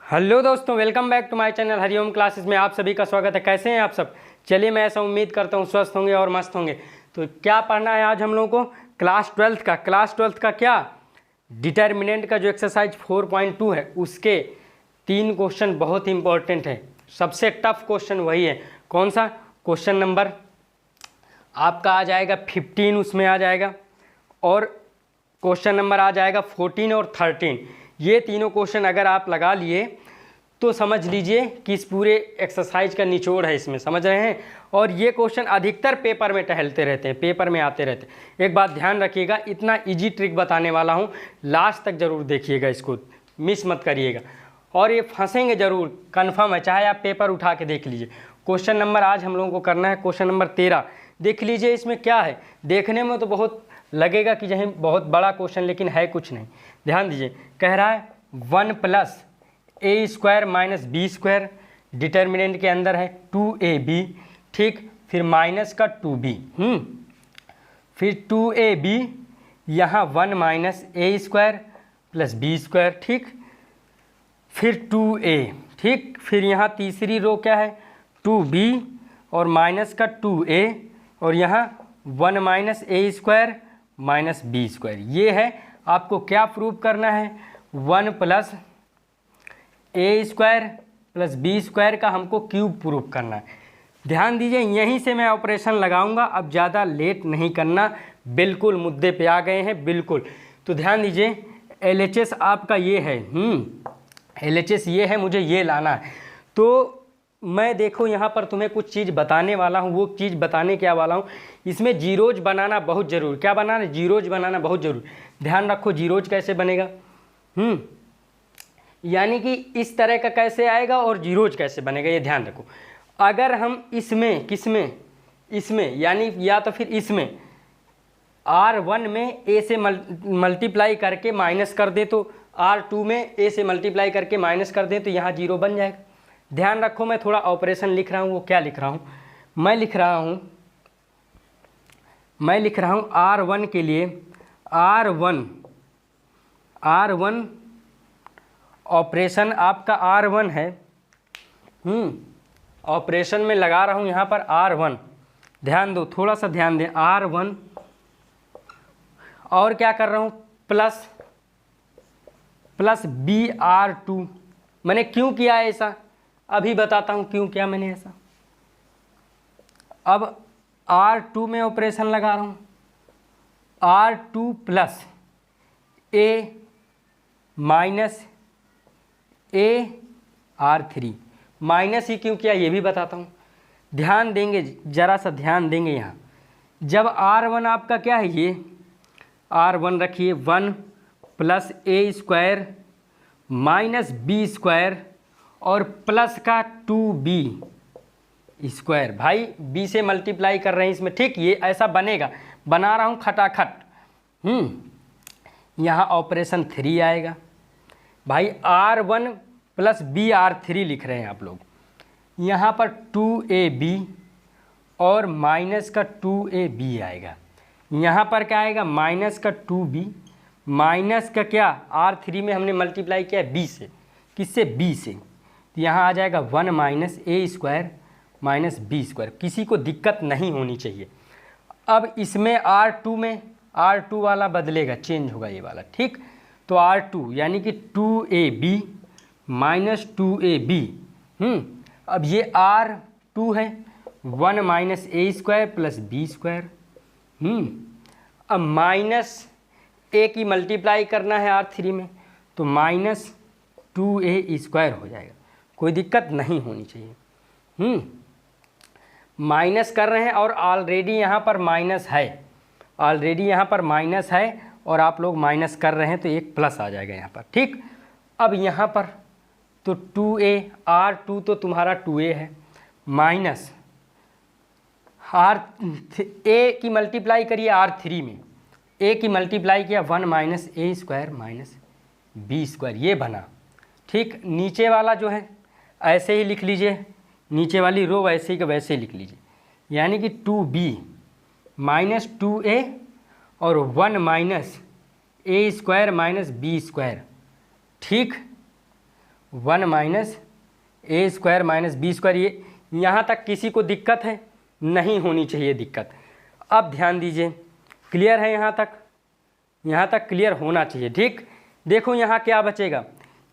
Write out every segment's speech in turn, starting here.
Hello दोस्तों, welcome back to my channel Hariom classes में आप सभी का स्वागत है। कैसे हैं आप सब? चलिए, मैं ऐसा उम्मीद करता हूं स्वस्थ होंगे और मस्त होंगे। तो क्या पढ़ना है आज हम लोगों को? क्लास ट्वेल्थ का क्या डिटर्मिनेंट का जो एक्सरसाइज 4.2 है उसके 3 क्वेश्चन बहुत इंपॉर्टेंट है। सबसे टफ क्वेश्चन वही है। कौन सा? क्वेश्चन नंबर आपका आ जाएगा 15, उसमें आ जाएगा, और क्वेश्चन नंबर आ जाएगा 14 और 13। ये तीनों क्वेश्चन अगर आप लगा लिए तो समझ लीजिए कि इस पूरे एक्सरसाइज का निचोड़ है इसमें, समझ रहे हैं। और ये क्वेश्चन अधिकतर पेपर में टहलते रहते हैं, पेपर में आते रहते हैं। एक बात ध्यान रखिएगा, इतना इजी ट्रिक बताने वाला हूँ, लास्ट तक ज़रूर देखिएगा, इसको मिस मत करिएगा। और ये फंसेंगे ज़रूर, कन्फर्म है, चाहे आप पेपर उठा के देख लीजिए। क्वेश्चन नंबर आज हम लोगों को करना है क्वेश्चन नंबर 13। देख लीजिए इसमें क्या है। देखने में तो बहुत लगेगा कि जहीं बहुत बड़ा क्वेश्चन, लेकिन है कुछ नहीं। ध्यान दीजिए, कह रहा है 1 + a² - b², डिटर्मिनेंट के अंदर है 2ab, ठीक। फिर माइनस का 2b, फिर 2ab, यहाँ 1 - a² + b², ठीक। फिर 2a, ठीक। फिर यहाँ तीसरी रो क्या है? 2b और माइनस का 2a, और यहाँ 1 - a² - b²। ये है, आपको क्या प्रूव करना है? 1 + a² + b² का हमको क्यूब प्रूव करना है। ध्यान दीजिए, यहीं से मैं ऑपरेशन लगाऊंगा, अब ज़्यादा लेट नहीं करना। बिल्कुल मुद्दे पे आ गए हैं, बिल्कुल। तो ध्यान दीजिए, LHS आपका ये है, LHS ये है, मुझे ये लाना है। तो मैं देखो यहाँ पर तुम्हें कुछ चीज़ बताने वाला हूँ। वो चीज़ बताने क्या वाला हूँ, इसमें जीरोज बनाना बहुत ज़रूरी। क्या बनाना? जीरोज बनाना बहुत ज़रूरी। ध्यान रखो, जीरोज कैसे बनेगा, यानी कि इस तरह का कैसे आएगा और जीरोज कैसे बनेगा, ये ध्यान रखो। अगर हम इसमें यानी या तो फिर इसमें R1 में a से मल्टीप्लाई करके माइनस कर दे, तो R2 में a से मल्टीप्लाई करके माइनस कर दें, तो यहाँ जीरो बन जाएगा। ध्यान रखो, मैं थोड़ा ऑपरेशन लिख रहा हूँ। वो क्या लिख रहा हूँ? मैं लिख रहा हूँ R1 के लिए R1 ऑपरेशन आपका R1 है। ऑपरेशन में लगा रहा हूँ यहाँ पर R1। ध्यान दो, थोड़ा सा ध्यान दें। R1 और क्या कर रहा हूँ? Plus BR2। मैंने क्यों किया ऐसा? अभी बताता हूँ क्यों किया मैंने ऐसा। अब R2 में ऑपरेशन लगा रहा हूँ, R2 + a - AR3। माइनस ही क्यों किया ये भी बताता हूँ। ध्यान देंगे, ज़रा सा ध्यान देंगे यहाँ। जब R1 आपका क्या है, ये R1 रखिए 1 + a² - b² और प्लस का 2b²। भाई b से मल्टीप्लाई कर रहे हैं इसमें, ठीक। ये ऐसा बनेगा, बना रहा हूँ खटाखट। यहाँ ऑपरेशन 3 आएगा। भाई R1 + BR3 लिख रहे हैं आप लोग। यहाँ पर 2ab और माइनस का 2ab आएगा। यहाँ पर क्या आएगा? माइनस का 2b, माइनस का क्या? R3 में हमने मल्टीप्लाई किया b से। किससे? b से। तो यहाँ आ जाएगा 1 - a² - b²। किसी को दिक्कत नहीं होनी चाहिए। अब इसमें R2 में R2 वाला बदलेगा, चेंज होगा ये वाला, ठीक। तो R2 यानी कि 2ab - 2ab। अब ये R2 है 1 - a² + b²। अब माइनस a की मल्टीप्लाई करना है R3 में, तो -2a² हो जाएगा। कोई दिक्कत नहीं होनी चाहिए। माइनस कर रहे हैं और ऑलरेडी यहाँ पर माइनस है, और आप लोग माइनस कर रहे हैं तो एक प्लस आ जाएगा यहाँ पर, ठीक। अब यहाँ पर तो 2a, R2 तो तुम्हारा 2a है, माइनस a की मल्टीप्लाई करिए R3 में, a की मल्टीप्लाई किया 1 - a² - b², ये बना, ठीक। नीचे वाला जो है ऐसे ही लिख लीजिए, नीचे वाली रो वैसे ही का वैसे ही लिख लीजिए, यानी कि 2b - 2a और 1 - a² - b², ठीक। 1 माइनस ए स्क्वायर माइनस बी स्क्वायर। ये यहाँ तक किसी को दिक्कत है? नहीं होनी चाहिए दिक्कत। अब ध्यान दीजिए, क्लियर है यहाँ तक? यहाँ तक क्लियर होना चाहिए, ठीक। देखो यहाँ क्या बचेगा,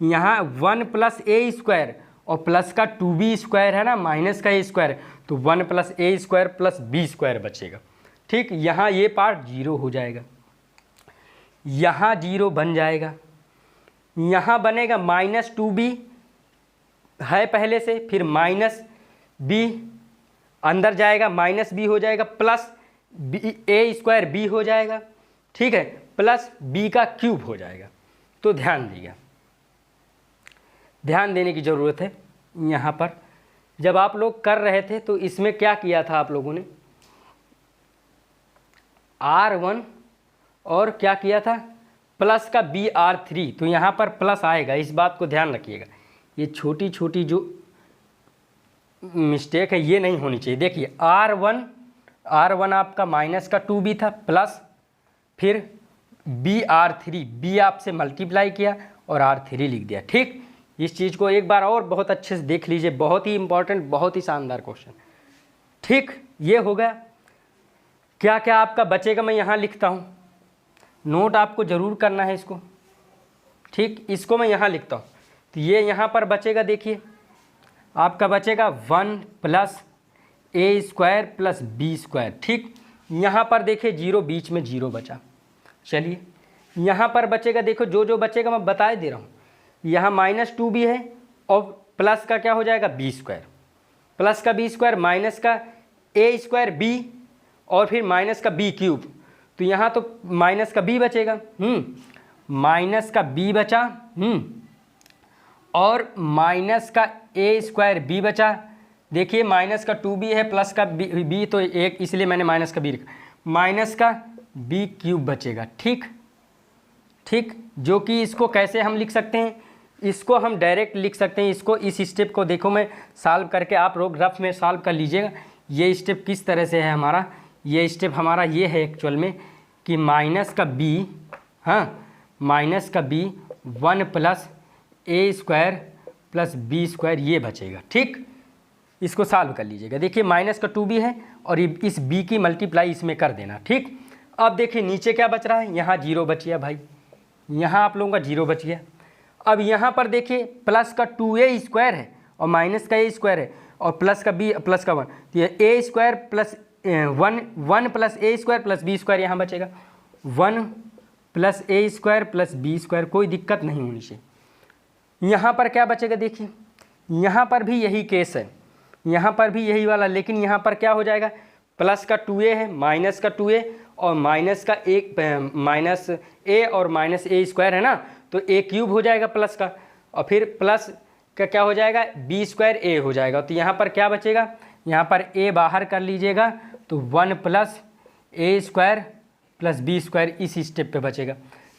यहाँ 1 प्लस ए स्क्वायर और प्लस का 2b स्क्वायर है ना, माइनस का ए स्क्वायर, तो 1 plus A square plus B square बचेगा, ठीक। यहाँ ये पार्ट 0 हो जाएगा, यहाँ 0 बन जाएगा, यहाँ बनेगा माइनस 2b है पहले से, फिर माइनस b अंदर जाएगा, माइनस b हो जाएगा, प्लस ए स्क्वायर b हो जाएगा, ठीक है, प्लस b का क्यूब हो जाएगा। तो ध्यान दिएगा, ध्यान देने की ज़रूरत है। यहाँ पर जब आप लोग कर रहे थे तो इसमें क्या किया था आप लोगों ने, R1 और क्या किया था, प्लस का BR3, तो यहाँ पर प्लस आएगा, इस बात को ध्यान रखिएगा। ये छोटी छोटी जो मिस्टेक है ये नहीं होनी चाहिए। देखिए R1 आपका माइनस का 2b था, प्लस फिर BR3, B आपसे मल्टीप्लाई किया और R3 लिख दिया, ठीक। इस चीज़ को एक बार और बहुत अच्छे से देख लीजिए, बहुत ही इंपॉर्टेंट, बहुत ही शानदार क्वेश्चन, ठीक। ये हो गया। क्या क्या आपका बचेगा मैं यहाँ लिखता हूँ, नोट आपको ज़रूर करना है इसको, ठीक। इसको मैं यहाँ लिखता हूँ, तो ये यहाँ पर बचेगा, देखिए आपका बचेगा 1 plus A square plus B square, ठीक। यहाँ पर देखिए 0, बीच में 0 बचा। चलिए यहाँ पर बचेगा, देखो जो जो बचेगा मैं बता दे रहा हूँ। यहाँ माइनस 2b है और प्लस का क्या हो जाएगा b स्क्वायर, प्लस का b स्क्वायर माइनस का ए स्क्वायर b और फिर माइनस का b क्यूब, तो यहाँ तो माइनस का b बचेगा, माइनस का b बचा, और माइनस का ए स्क्वायर b बचा। देखिए माइनस का 2b है, प्लस का b तो एक, इसलिए मैंने माइनस का b लिखा, माइनस का b क्यूब बचेगा, ठीक ठीक। जो कि इसको कैसे हम लिख सकते हैं, इसको हम डायरेक्ट लिख सकते हैं। इसको इस स्टेप को देखो मैं सॉल्व करके, आप लोग रफ में सॉल्व कर लीजिएगा। ये स्टेप किस तरह से है हमारा, ये स्टेप हमारा ये है एक्चुअल में कि माइनस का b, हाँ माइनस का b 1 plus A square plus B square ये बचेगा, ठीक। इसको सॉल्व कर लीजिएगा। देखिए माइनस का 2b है और इस b की मल्टीप्लाई इसमें कर देना, ठीक। अब देखिए नीचे क्या बच रहा है, यहाँ 0 बच गया भाई, यहाँ आप लोगों का 0 बच गया। अब यहाँ पर देखिए प्लस का 2a स्क्वायर है और माइनस का a स्क्वायर है और प्लस का b प्लस का 1, तो ये a square plus 1 plus A square plus B square यहाँ बचेगा, 1 plus A square plus B square, कोई दिक्कत नहीं होनी चाहिए। यहाँ पर क्या बचेगा, देखिए यहाँ पर भी यही केस है, यहाँ पर भी यही वाला, लेकिन यहाँ पर क्या हो जाएगा, प्लस का 2a है, माइनस का 2a और माइनस का एक माइनस a और माइनस ए स्क्वायर है ना, तो a क्यूब हो जाएगा प्लस का, और फिर प्लस का क्या हो जाएगा, b स्क्वायर a हो जाएगा। तो यहाँ पर क्या बचेगा, यहाँ पर a बाहर कर लीजिएगा, तो 1 plus A square plus B square इस स्टेप पे बचेगा।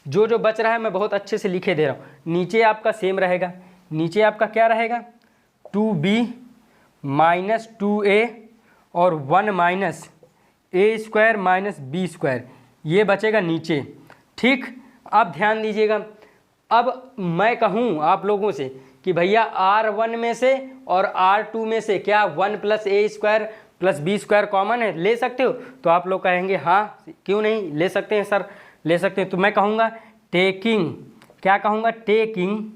जो जो बच रहा है मैं बहुत अच्छे से लिखे दे रहा हूँ। नीचे आपका सेम रहेगा, नीचे आपका क्या रहेगा, 2b माइनस 2a और 1 माइनस ए स्क्वायर माइनस बी स्क्वायर ये बचेगा नीचे, ठीक। अब ध्यान दीजिएगा, अब मैं कहूँ आप लोगों से कि भैया R1 में से और R2 में से क्या 1 plus A square plus B square common है, ले सकते हो, तो आप लोग कहेंगे हाँ क्यों नहीं ले सकते हैं सर, ले सकते हैं। तो मैं कहूँगा टेकिंग, क्या कहूँगा, टेकिंग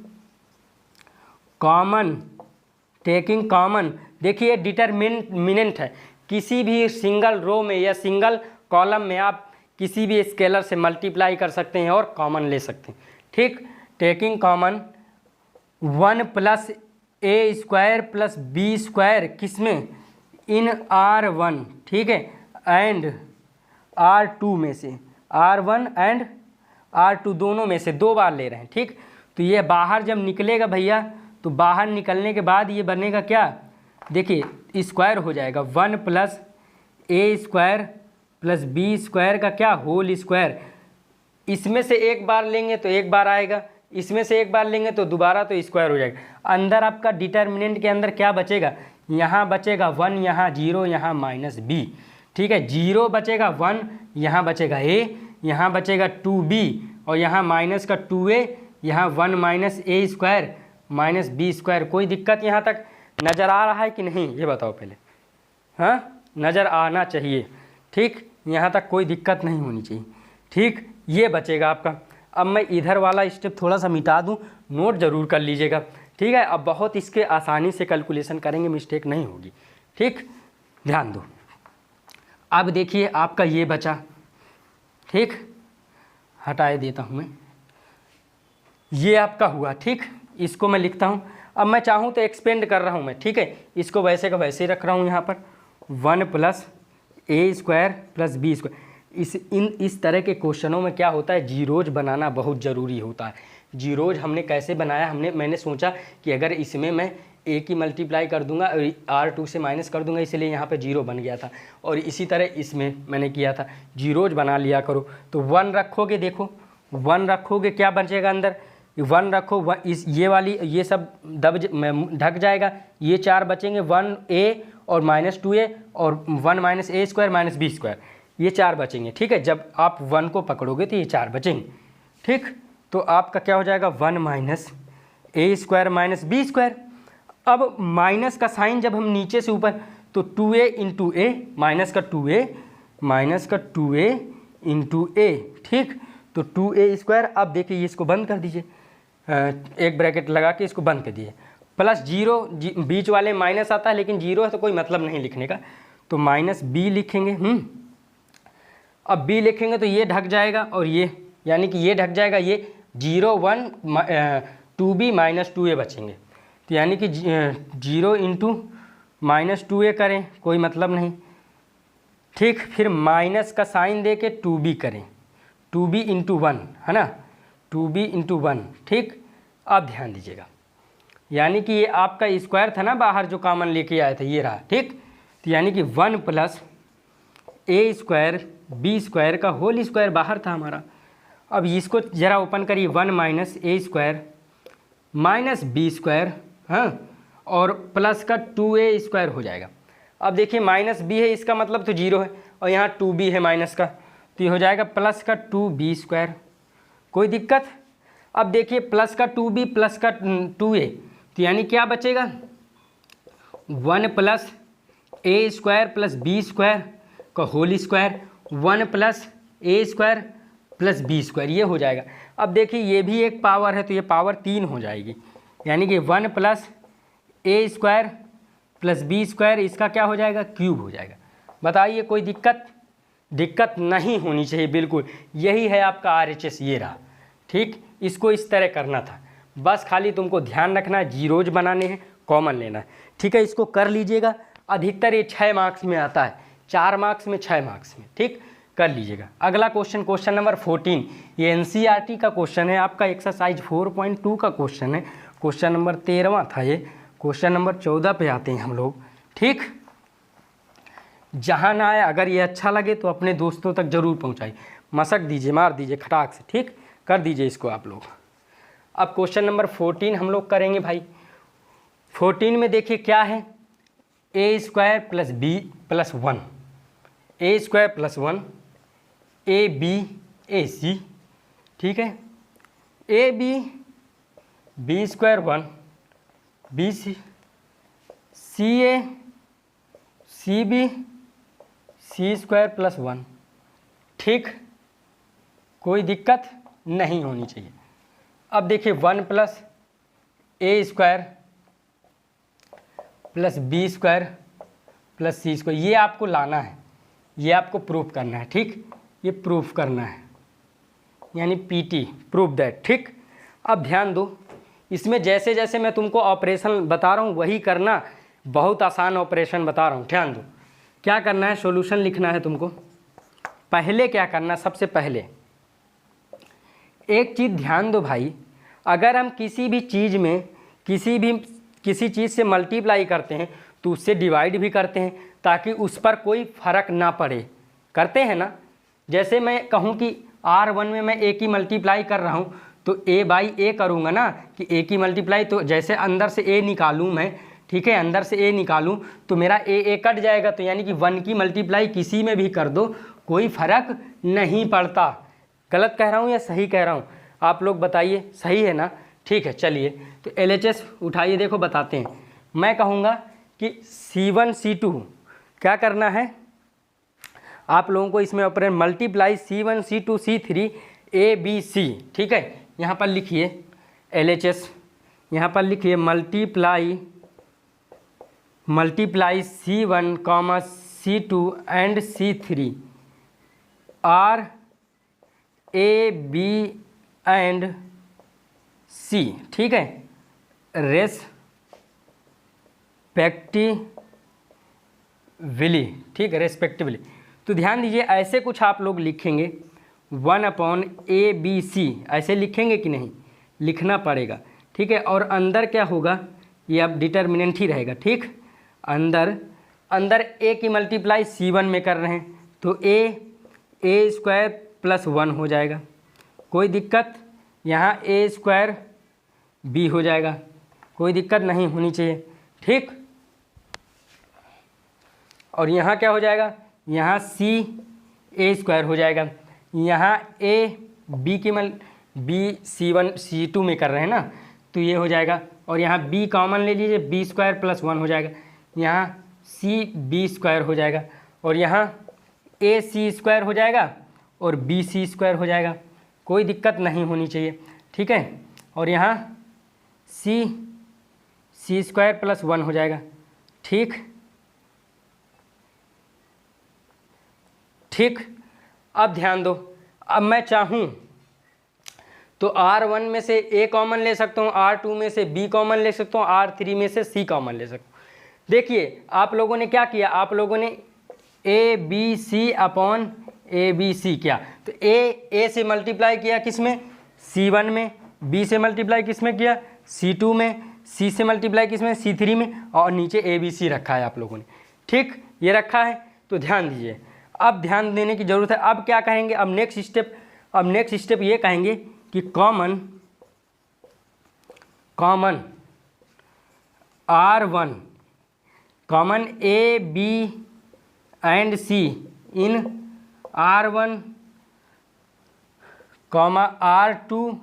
कॉमन। देखिए डिटरमिनेंट है, किसी भी सिंगल रो में या सिंगल कॉलम में आप किसी भी स्केलर से मल्टीप्लाई कर सकते हैं और कॉमन ले सकते हैं, ठीक। Taking common 1 plus A square plus B square किसमें, इन R1, ठीक है, एंड R2 में से, R1 एंड R2 दोनों में से 2 बार ले रहे हैं, ठीक। तो ये बाहर जब निकलेगा भैया, तो बाहर निकलने के बाद ये बनेगा क्या, देखिए स्क्वायर हो जाएगा 1 plus A square plus B square का क्या, होल स्क्वायर। इसमें से एक बार लेंगे तो एक बार आएगा, इसमें से एक बार लेंगे तो दोबारा तो स्क्वायर हो जाएगा। अंदर आपका डिटर्मिनेंट के अंदर क्या बचेगा, यहाँ बचेगा 1, यहाँ 0, यहाँ माइनस b, ठीक है। 0 बचेगा 1, यहाँ बचेगा a, यहाँ बचेगा 2b और यहाँ माइनस का 2a, यहाँ 1 माइनस ए स्क्वायर माइनस बी स्क्वायर। कोई दिक्कत यहाँ तक नज़र आ रहा है कि नहीं, ये बताओ पहले। हाँ, नज़र आना चाहिए, ठीक, यहाँ तक कोई दिक्कत नहीं होनी चाहिए, ठीक। ये बचेगा आपका। अब मैं इधर वाला स्टेप थोड़ा सा मिटा दूँ, नोट ज़रूर कर लीजिएगा, ठीक है। अब बहुत इसके आसानी से कैलकुलेशन करेंगे, मिस्टेक नहीं होगी, ठीक, ध्यान दो। अब देखिए आपका ये बचा, ठीक, हटाए देता हूँ मैं, ये आपका हुआ, ठीक। इसको मैं लिखता हूँ। अब मैं चाहूँ तो एक्सपेंड कर रहा हूँ मैं, ठीक है, इसको वैसे का वैसे ही रख रहा हूँ यहाँ पर, 1 plus A square plus B square. इस तरह के क्वेश्चनों में क्या होता है, जीरोज बनाना बहुत ज़रूरी होता है। जीरोज हमने कैसे बनाया, मैंने सोचा कि अगर इसमें मैं ए की मल्टीप्लाई कर दूंगा और R2 से माइनस कर दूंगा, इसलिए यहाँ पे जीरो बन गया था। और इसी तरह इसमें मैंने किया था, जीरोज बना लिया करो। तो 1 रखोगे, देखो 1 रखोगे, क्या बचेगा अंदर, 1 रखो, इस ये वाली ये सब ढक जाएगा, ये 4 बचेंगे, 1a और -2a और 1 माइनस ए स्क्वायर माइनस बी स्क्वायर, ये 4 बचेंगे, ठीक है। जब आप 1 को पकड़ोगे तो ये 4 बचेंगे, ठीक। तो आपका क्या हो जाएगा, 1 माइनस ए स्क्वायर माइनस बी स्क्वायर। अब माइनस का साइन जब हम नीचे से ऊपर, तो 2a इंटू ए, माइनस का 2a इंटू ए, ठीक। तो 2a स्क्वायर। अब देखिए इसको बंद कर दीजिए, एक ब्रैकेट लगा के इसको बंद कर दीजिए, प्लस जीरो, बीच वाले माइनस आता है लेकिन जीरो है तो कोई मतलब नहीं लिखने का, तो माइनस बी लिखेंगे। अब बी लिखेंगे तो ये ढक जाएगा और ये, यानी कि ये ढक जाएगा, ये 0 1 2b माइनस 2a बचेंगे। तो यानी कि 0 इंटू माइनस 2a करें, कोई मतलब नहीं, ठीक। फिर माइनस का साइन दे के 2b करें, 2b इंटू 1 है ना, 2b इंटू 1, ठीक। अब ध्यान दीजिएगा, यानी कि ये आपका स्क्वायर था ना बाहर जो कॉमन लेके आए थे, ये रहा, ठीक। तो यानी कि 1 plus A square B square का होल स्क्वायर बाहर था हमारा। अब इसको ज़रा ओपन करिए, 1 माइनस ए स्क्वायर माइनस बी स्क्वायर, हाँ, और प्लस का 2a स्क्वायर हो जाएगा। अब देखिए माइनस बी है, इसका मतलब तो 0 है, और यहाँ 2b है माइनस का, तो ये हो जाएगा प्लस का 2b स्क्वायर। कोई दिक्कत। अब देखिए प्लस का 2b प्लस का 2a, तो यानी क्या बचेगा, 1 plus A square plus B square का whole square, 1 plus A square plus B square, ये हो जाएगा। अब देखिए ये भी एक पावर है तो ये पावर 3 हो जाएगी, यानी कि 1 plus A square plus B square, इसका क्या हो जाएगा, क्यूब हो जाएगा। बताइए कोई दिक्कत नहीं होनी चाहिए, बिल्कुल यही है आपका RHS, ये रहा, ठीक। इसको इस तरह करना था, बस खाली तुमको ध्यान रखना है, जीरोज बनाने हैं, कॉमन लेना है, ठीक है। इसको कर लीजिएगा, अधिकतर ये 6 मार्क्स में आता है, 4 मार्क्स में 6 मार्क्स में, ठीक, कर लीजिएगा। अगला क्वेश्चन, क्वेश्चन नंबर 14, ये NCERT का क्वेश्चन है आपका, एक्सरसाइज 4.2 का क्वेश्चन है, क्वेश्चन नंबर 13वां था ये। क्वेश्चन नंबर 14 पे आते हैं हम लोग, ठीक। जहाँ ना आए, अगर ये अच्छा लगे तो अपने दोस्तों तक जरूर पहुँचाइए, मशक दीजिए, मार दीजिए खटाक से, ठीक, कर दीजिए इसको आप लोग। अब क्वेश्चन नंबर 14 हम लोग करेंगे भाई। 14 में देखिए क्या है, A square plus B plus 1, A square plus 1, A B A C, ठीक है, A B square 1, B C A C B C square plus 1, ठीक, कोई दिक्कत नहीं होनी चाहिए। अब देखिए 1 plus A square plus B square plus C square, ये आपको लाना है, ये आपको प्रूफ करना है, ठीक, ये प्रूफ करना है, यानी PT, प्रूफ दैट, ठीक। अब ध्यान दो, इसमें जैसे जैसे मैं तुमको ऑपरेशन बता रहा हूँ वही करना, बहुत आसान ऑपरेशन बता रहा हूँ, ध्यान दो। क्या करना है, सॉल्यूशन लिखना है तुमको। पहले क्या करना, सबसे पहले एक चीज़ ध्यान दो भाई, अगर हम किसी भी चीज़ में किसी चीज़ से मल्टीप्लाई करते हैं तो उससे डिवाइड भी करते हैं, ताकि उस पर कोई फ़र्क ना पड़े, करते हैं ना। जैसे मैं कहूँ कि R1 में मैं ए की मल्टीप्लाई कर रहा हूँ तो a बाई ए करूँगा ना, कि ए की मल्टीप्लाई, तो जैसे अंदर से a निकालूँ मैं, ठीक है, अंदर से a निकालूँ तो मेरा a कट जाएगा, तो यानी कि 1 की मल्टीप्लाई किसी में भी कर दो कोई फ़र्क नहीं पड़ता। गलत कह रहा हूँ या सही कह रहा हूँ, आप लोग बताइए, सही है ना, ठीक है, चलिए तो LHS उठाइए, देखो बताते हैं। मैं कहूँगा कि C1 C2 क्या करना है आप लोगों को, इसमें operate multiply C1 C2 C3 ABC, ठीक है। यहाँ पर लिखिए LHS, यहाँ पर लिखिए multiply C1, C2 and C3 are A B and C, ठीक है, रेस्पेक्टिवली, ठीक है, रेस्पेक्टिवली। तो ध्यान दीजिए ऐसे कुछ आप लोग लिखेंगे 1/ABC, ऐसे लिखेंगे कि नहीं, लिखना पड़ेगा, ठीक है। और अंदर क्या होगा, ये अब डिटर्मिनेंट ही रहेगा, ठीक। अंदर A की मल्टीप्लाई C1 में कर रहे हैं तो A स्क्वायर प्लस 1 हो जाएगा, कोई दिक्कत। यहाँ A स्क्वायर B हो जाएगा, कोई दिक्कत नहीं होनी चाहिए, ठीक। और यहाँ क्या हो जाएगा, यहाँ C A स्क्वायर हो जाएगा, यहाँ A B की B C1 C2 में कर रहे हैं ना, तो ये हो जाएगा। और यहाँ B कॉमन ले लीजिए, B स्क्वायर प्लस 1 हो जाएगा, यहाँ C B स्क्वायर हो जाएगा, और यहाँ A C स्क्वायर हो जाएगा और B C स्क्वायर हो जाएगा, कोई दिक्कत नहीं होनी चाहिए, ठीक है। और यहाँ C स्क्वायर प्लस 1 हो जाएगा, ठीक। अब ध्यान दो, अब मैं चाहूँ तो R1 में से A कॉमन ले सकता हूँ, R2 में से B कॉमन ले सकता हूँ, R3 में से C कॉमन ले सकता हूँ। देखिए आप लोगों ने क्या किया, आप लोगों ने ABC अपॉन ABC किया, तो A से मल्टीप्लाई किया किस में, C1 में, B से मल्टीप्लाई किस में किया, C2 में, C से मल्टीप्लाई किस में, C3 में, और नीचे ABC रखा है आप लोगों ने, ठीक, ये रखा है। तो ध्यान दीजिए, अब ध्यान देने की ज़रूरत है। अब क्या कहेंगे, अब नेक्स्ट स्टेप ये कहेंगे कि common R1 common A B and C in R1 R2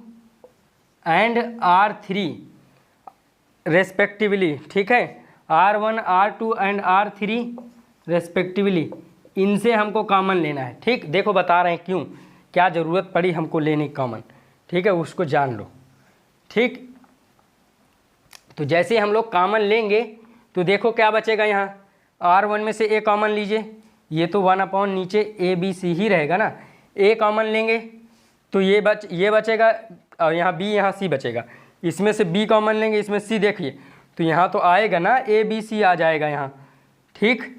and R3 respectively, ठीक है, R1 R2 and R3 respectively, इनसे हमको कॉमन लेना है, ठीक। देखो बता रहे हैं क्यों, क्या ज़रूरत पड़ी हमको लेने की कॉमन, ठीक है, उसको जान लो, ठीक। तो जैसे हम लोग कॉमन लेंगे तो देखो क्या बचेगा, यहाँ R1 में से A कॉमन लीजिए, ये तो 1 अपॉन नीचे ABC ही रहेगा ना, A कॉमन लेंगे तो ये बचेगा, और यहाँ B यहाँ C बचेगा, इसमें से B कॉमन लेंगे, इसमें C, देखिए तो यहाँ तो आएगा ना ABC आ जाएगा यहाँ, ठीक।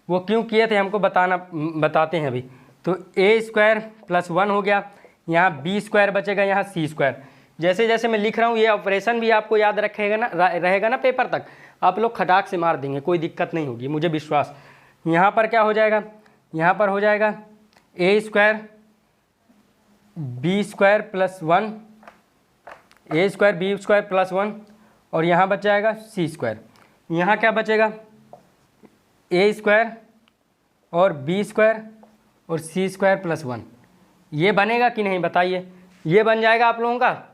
वो क्यों किए थे हमको बताते हैं अभी। तो A स्क्वायर प्लस 1 हो गया, यहाँ B स्क्वायर बचेगा, यहाँ C स्क्वायर। जैसे जैसे मैं लिख रहा हूँ ये ऑपरेशन भी आपको याद रहेगा ना पेपर तक, आप लोग खटाक से मार देंगे, कोई दिक्कत नहीं होगी, मुझे विश्वास। यहाँ पर क्या हो जाएगा, यहाँ पर हो जाएगा A square B square plus 1, A square B square plus 1, और यहाँ बच जाएगा C स्क्वायर। यहाँ क्या बचेगा, A स्क्वायर और B स्क्वायर और C स्क्वायर प्लस 1, ये बनेगा कि नहीं बताइए, ये बन जाएगा आप लोगों का।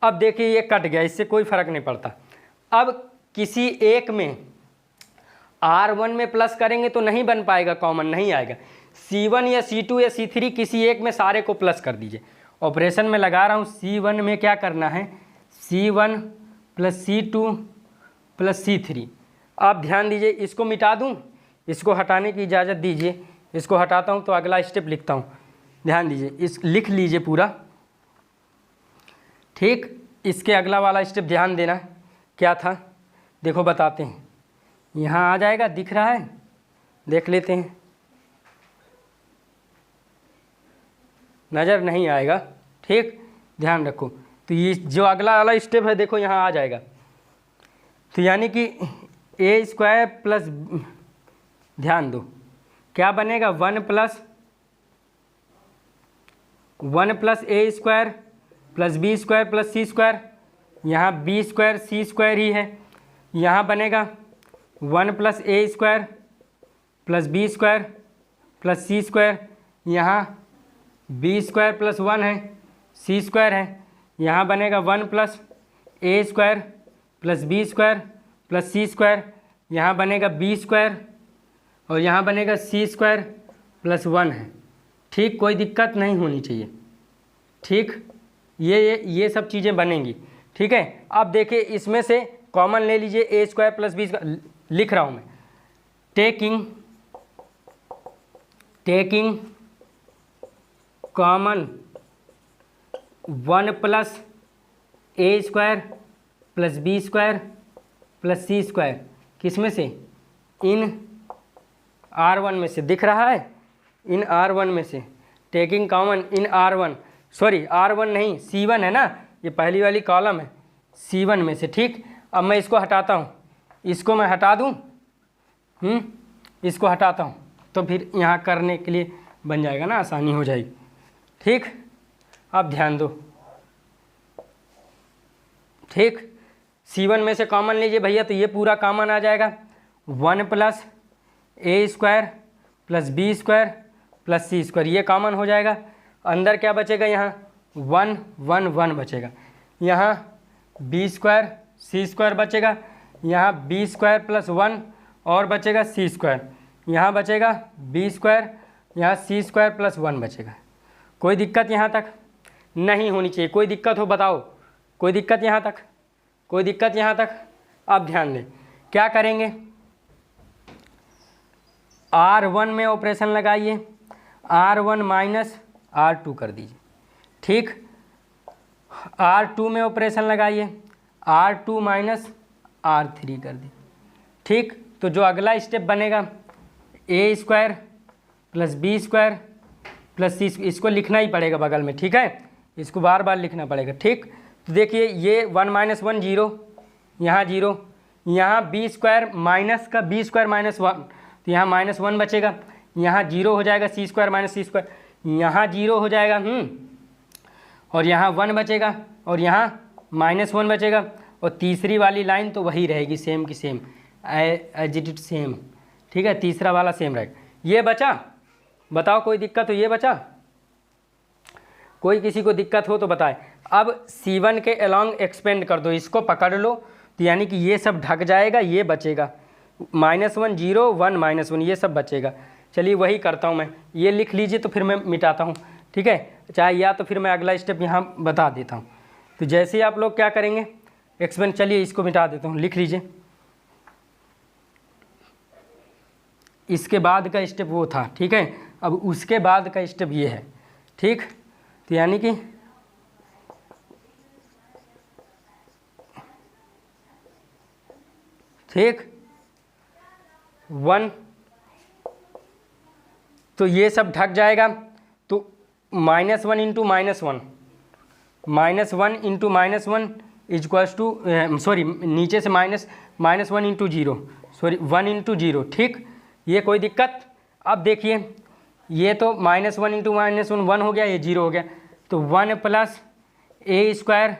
अब देखिए ये कट गया, इससे कोई फ़र्क नहीं पड़ता। अब किसी एक में R1 में प्लस करेंगे तो नहीं बन पाएगा, कॉमन नहीं आएगा। C1 या C2 या C3 किसी एक में सारे को प्लस कर दीजिए। ऑपरेशन में लगा रहा हूँ, C1 में क्या करना है, C1 plus C2 plus C3। आप ध्यान दीजिए, इसको मिटा दूँ, इसको हटाने की इजाज़त दीजिए, इसको हटाता हूँ तो अगला स्टेप लिखता हूँ। ध्यान दीजिए, इस लिख लीजिए पूरा, ठीक। इसके अगला वाला स्टेप ध्यान देना, क्या था देखो बताते हैं। यहाँ आ जाएगा, दिख रहा है, देख लेते हैं, नज़र नहीं आएगा, ठीक, ध्यान रखो। तो ये जो अगला वाला स्टेप है देखो यहाँ आ जाएगा, तो यानी कि A स्क्वायर प्लस, ध्यान दो क्या बनेगा, 1 plus A square plus B square plus C square, यहाँ B स्क्वायर C स्क्वायर ही है, यहाँ बनेगा 1 plus A square plus B square plus C square, यहाँ B स्क्वायर प्लस 1 है, C स्क्वायर है, यहाँ बनेगा 1 plus A square plus B square plus C square, यहाँ बनेगा बी स्क्वायर और यहाँ बनेगा सी स्क्वायर प्लस 1 है। ठीक, कोई दिक्कत नहीं होनी चाहिए। ठीक, ये सब चीज़ें बनेंगी। ठीक है, अब देखिए इसमें से कॉमन ले लीजिए, A square plus B square लिख रहा हूँ मैं, taking common 1 plus A square plus B square plus C square, किस में से, इन R1 में से, दिख रहा है, इन R1 में से, taking common in R1, sorry R1 नहीं C1 है ना, ये पहली वाली कॉलम है, C1 में से। ठीक, अब मैं इसको हटाता हूँ, इसको मैं हटा दूँ, इसको हटाता हूँ, तो फिर यहाँ करने के लिए बन जाएगा ना, आसानी हो जाएगी। ठीक, अब ध्यान दो। ठीक, C1 में से कॉमन लीजिए भैया, तो ये पूरा कॉमन आ जाएगा, 1 plus A square plus B square plus C square, ये कॉमन हो जाएगा। अंदर क्या बचेगा, यहाँ 1 1 1 बचेगा, यहाँ बी स्क्वायर सी स्क्वायर बचेगा, यहाँ बी स्क्वायर प्लस 1 और बचेगा सी स्क्वायर, यहाँ बचेगा बी स्क्वायर, यहाँ सी स्क्वायर प्लस 1 बचेगा। कोई दिक्कत यहाँ तक नहीं होनी चाहिए, कोई दिक्कत हो बताओ, कोई दिक्कत यहाँ तक, कोई दिक्कत यहाँ तक। अब ध्यान दें, क्या करेंगे, R1 में ऑपरेशन लगाइए, R1 माइनस R2 कर दीजिए। ठीक, R2 में ऑपरेशन लगाइए, R2 माइनस R3 कर दीजिए। ठीक, तो जो अगला स्टेप बनेगा, A square plus B square plus C, इसको लिखना ही पड़ेगा बगल में। ठीक है, इसको बार बार लिखना पड़ेगा। ठीक, तो देखिए ये 1 माइनस 1 0, यहाँ 0, यहाँ बी स्क्वायर माइनस का बी स्क्वायर माइनस 1, तो यहाँ माइनस 1 बचेगा, यहाँ 0 हो जाएगा, सी स्क्वायर माइनस सी स्क्वायर, यहाँ 0 हो जाएगा, और यहाँ 1 बचेगा, और यहाँ माइनस 1 बचेगा, और तीसरी वाली लाइन तो वही रहेगी, सेम की सेम, एज इट सेम। ठीक है, तीसरा वाला सेम रहेगा। ये बचा, बताओ कोई दिक्कत हो, ये बचा, कोई किसी को दिक्कत हो तो बताए। अब C1 के अलॉन्ग एक्सपेंड कर दो, इसको पकड़ लो, तो यानी कि ये सब ढक जाएगा, ये बचेगा, -1 0 1 -1, ये सब बचेगा। चलिए वही करता हूँ मैं, ये लिख लीजिए, तो फिर मैं मिटाता हूँ। ठीक है, चाहे या तो फिर मैं अगला स्टेप यहाँ बता देता हूँ। तो जैसे ही आप लोग क्या करेंगे, एक्सपेंड, चलिए इसको मिटा देता हूँ, लिख लीजिए। इसके बाद का स्टेप वो था। ठीक है, अब उसके बाद का स्टेप ये है। ठीक, तो यानी कि ठीक 1, तो ये सब ढक जाएगा, तो -1 into -1, -1 into -1 equals to, sorry नीचे से -1 इंटू 0, सॉरी 1 इंटू 0। ठीक, ये कोई दिक्कत। अब देखिए ये तो -1 इंटू -1 1 हो गया, ये 0 हो गया, तो 1 plus A square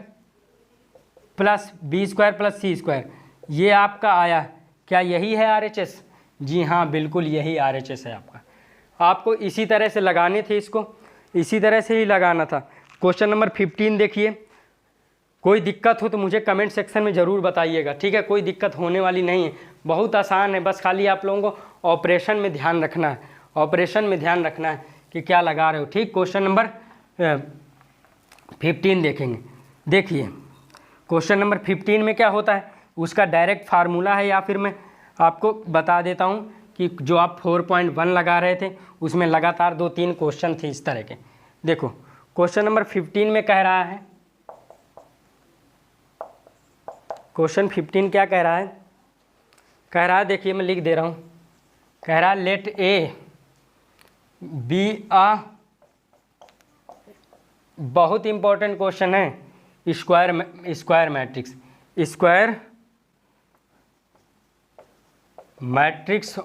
plus B square plus C square, ये आपका आया। क्या यही है RHS? जी हाँ, बिल्कुल यही RHS है आपका। आपको इसी तरह से लगाने थे, इसको इसी तरह से ही लगाना था। क्वेश्चन नंबर 15 देखिए, कोई दिक्कत हो तो मुझे कमेंट सेक्शन में ज़रूर बताइएगा। ठीक है, कोई दिक्कत होने वाली नहीं है, बहुत आसान है, बस खाली आप लोगों को ऑपरेशन में ध्यान रखना है, ऑपरेशन में ध्यान रखना है कि क्या लगा रहे हो। ठीक, क्वेश्चन नंबर 15 देखेंगे। देखिए क्वेश्चन नंबर 15 में क्या होता है, उसका डायरेक्ट फार्मूला है, या फिर मैं आपको बता देता हूँ कि जो आप 4.1 लगा रहे थे उसमें लगातार 2-3 क्वेश्चन थे इस तरह के। देखो क्वेश्चन नंबर 15 में कह रहा है, क्वेश्चन 15 क्या कह रहा है, कह रहा है, देखिए मैं लिख दे रहा हूँ, कह रहा है लेट ए बी आ, बहुत इंपॉर्टेंट क्वेश्चन है, square matrix, square matrix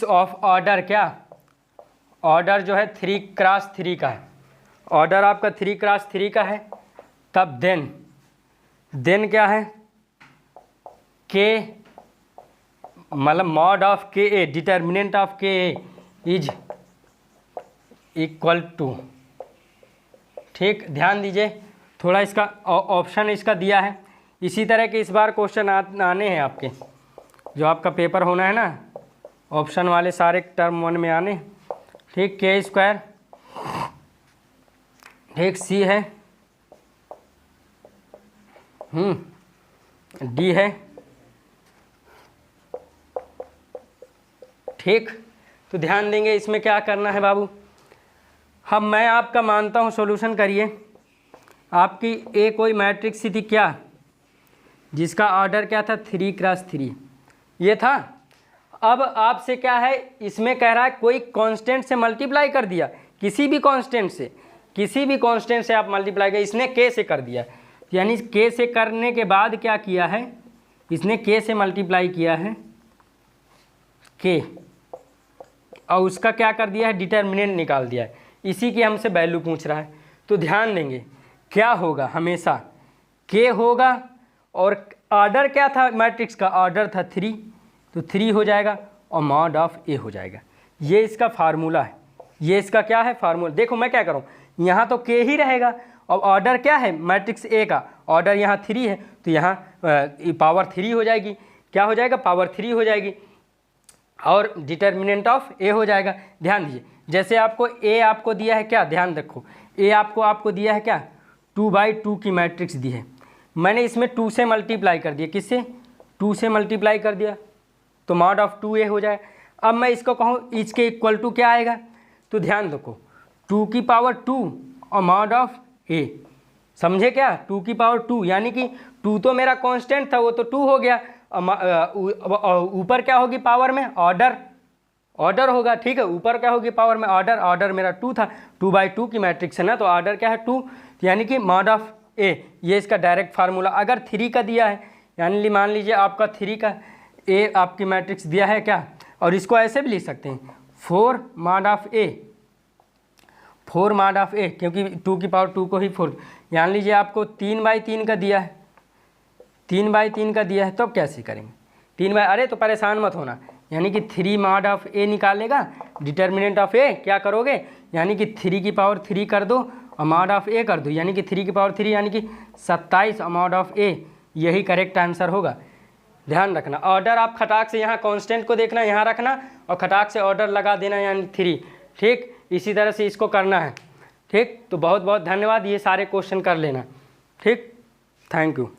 of order, क्या ऑर्डर जो है 3x3 का है, ऑर्डर आपका 3x3 का है। तब देन क्या है, के मतलब मॉड ऑफ के ए, डिटर्मिनेंट ऑफ के ए इज इक्वल टू, ठीक ध्यान दीजिए, थोड़ा इसका ऑप्शन इसका दिया है। इसी तरह के इस बार क्वेश्चन आने हैं आपके, जो आपका पेपर होना है ना, ऑप्शन वाले सारे टर्म 1 में आने। ठीक, के स्क्वायर, ठीक, सी है, डी है। ठीक, तो ध्यान देंगे इसमें क्या करना है बाबू। हम मैं आपका मानता हूँ सॉल्यूशन करिए। आपकी ए कोई मैट्रिक्स थी क्या, जिसका ऑर्डर क्या था 3x3 ये था। अब आपसे क्या है, इसमें कह रहा है कोई कांस्टेंट से मल्टीप्लाई कर दिया, किसी भी कांस्टेंट से आप मल्टीप्लाई कर, इसने के से कर दिया, यानी के से करने के बाद क्या किया है, इसने के से मल्टीप्लाई किया है के, और उसका क्या कर दिया है, डिटर्मिनेंट निकाल दिया है। इसी की हमसे वैल्यू पूछ रहा है। तो ध्यान देंगे क्या होगा, हमेशा के होगा, और ऑर्डर क्या था मैट्रिक्स का, ऑर्डर था 3, तो 3 हो जाएगा और मॉड ऑफ ए हो जाएगा। ये इसका फार्मूला है, ये इसका क्या है फार्मूला। देखो मैं क्या करूँ, यहाँ तो के ही रहेगा, और ऑर्डर क्या है मैट्रिक्स ए का, ऑर्डर यहाँ 3 है, तो यहाँ पावर 3 हो जाएगी। क्या हो जाएगा, पावर 3 हो जाएगी, और डिटर्मिनेंट ऑफ ए हो जाएगा। ध्यान दीजिए, जैसे आपको ए आपको दिया है क्या, ध्यान रखो, ए आपको दिया है क्या, 2/2 की मैट्रिक्स दी है। मैंने इसमें 2 से मल्टीप्लाई कर दिया, किससे, 2 से मल्टीप्लाई कर दिया, तो मॉड ऑफ 2a हो जाए। अब मैं इसको कहूँ इसके इक्वल टू क्या आएगा, तो ध्यान रखो 2 की पावर 2 और मॉड ऑफ a, समझे क्या, 2 की पावर 2, यानी कि 2 तो मेरा कांस्टेंट था, वो तो 2 हो गया, ऊपर क्या होगी पावर में, ऑर्डर होगा। ठीक है, ऊपर क्या होगी पावर में, ऑर्डर मेरा 2 था, 2/2 की मैट्रिक्स है ना, तो ऑर्डर क्या है 2, यानी कि मॉड ऑफ ए, ये इसका डायरेक्ट फार्मूला। अगर 3 का दिया है, यानी मान लीजिए आपका 3 का ए आपकी मैट्रिक्स दिया है क्या, और इसको ऐसे भी लिख सकते हैं 4 mod of A, 4 mod of A, क्योंकि 2 की पावर 2 को ही 4, मान लीजिए आपको 3/3 का दिया है, 3/3 का दिया है, तो अब कैसे करेंगे 3 अरे तो परेशान मत होना, यानी कि 3 मॉड ऑफ ए निकालेगा, डिटर्मिनेंट ऑफ ए क्या करोगे, यानी कि 3 की पावर 3 कर दो और मॉड ऑफ ए कर दो, यानी कि 3 की पावर 3 यानी कि 27 मॉड ऑफ ए, यही करेक्ट आंसर होगा। ध्यान रखना, ऑर्डर आप खटाक से यहाँ कांस्टेंट को देखना, यहाँ रखना, और खटाक से ऑर्डर लगा देना, यानी 3। ठीक, इसी तरह से इसको करना है। ठीक, तो बहुत बहुत धन्यवाद, ये सारे क्वेश्चन कर लेना। ठीक, थैंक यू।